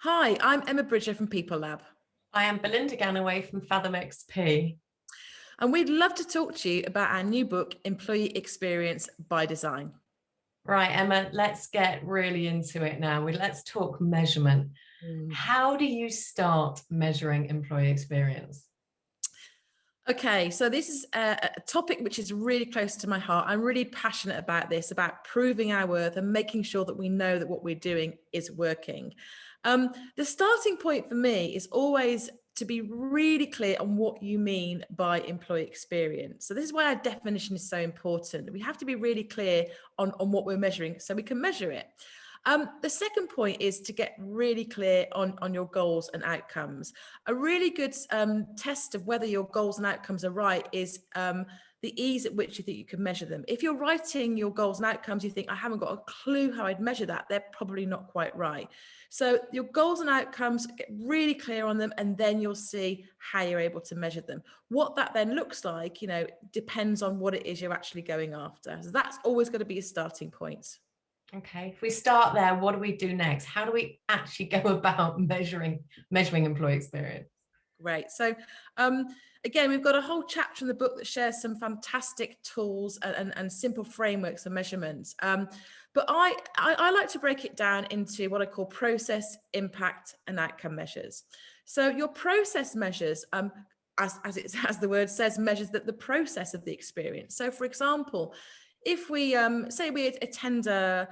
Hi, I'm Emma Bridger from People Lab, I am Belinda Gannaway from Fathom XP. and we'd love to talk to you about our new book, Employee Experience by Design. Right, Emma, let's get really into it now. Let's talk measurement. How do you start measuring employee experience? Okay, so this is a topic which is really close to my heart. I'm really passionate about this, about proving our worth and making sure that we know that what we're doing is working. The starting point for me is always to be really clear on what you mean by employee experience. So this is why our definition is so important. We have to be really clear on what we're measuring so we can measure it. The second point is to get really clear on your goals and outcomes. A really good test of whether your goals and outcomes are right is the ease at which you think you can measure them. If you're writing your goals and outcomes, you think, I haven't got a clue how I'd measure that, they're probably not quite right. So your goals and outcomes, get really clear on them, and then you'll see how you're able to measure them. What that then looks like, depends on what it is you're actually going after. So that's always going to be a starting point. Okay, if we start there, what do we do next? How do we actually go about measuring employee experience? Great. So again, we've got a whole chapter in the book that shares some fantastic tools and simple frameworks and measurements. But I like to break it down into what I call process, impact, and outcome measures. So your process measures, as the word says, measures the process of the experience. So for example, if we say we attend an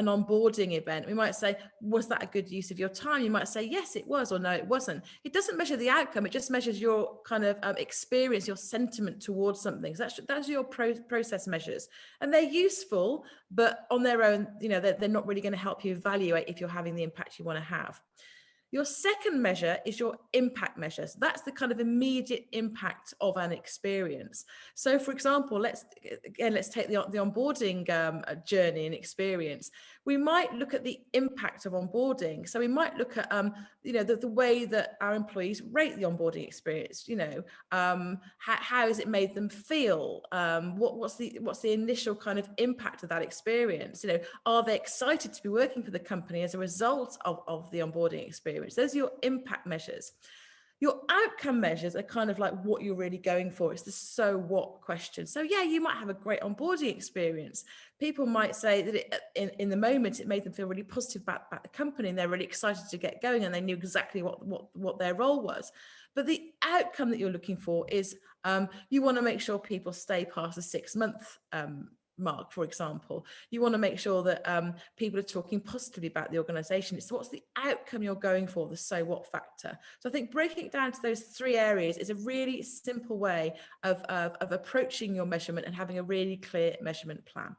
onboarding event, we might say, was that a good use of your time? You might say, yes, it was, or no, it wasn't. It doesn't measure the outcome. It just measures your kind of experience, your sentiment towards something. So that's your process measures. And they're useful, but on their own, they're not really going to help you evaluate if you're having the impact you want to have. Your second measure is your impact measure. So that's the kind of immediate impact of an experience. So for example, let's take the onboarding journey and experience. We might look at the impact of onboarding. So we might look at the way that our employees rate the onboarding experience. How has it made them feel? What's the initial kind of impact of that experience? Are they excited to be working for the company as a result of the onboarding experience? Those are your impact measures. Your outcome measures are kind of like what you're really going for. It's the so what question. So yeah, you might have a great onboarding experience. People might say that in the moment it made them feel really positive about the company, and they're really excited to get going, and they knew exactly what their role was. But the outcome that you're looking for is you want to make sure people stay past the 6-month mark, for example. You want to make sure that people are talking positively about the organization. It's what's the outcome you're going for, the so what factor. So I think breaking it down to those 3 areas is a really simple way of approaching your measurement and having a really clear measurement plan.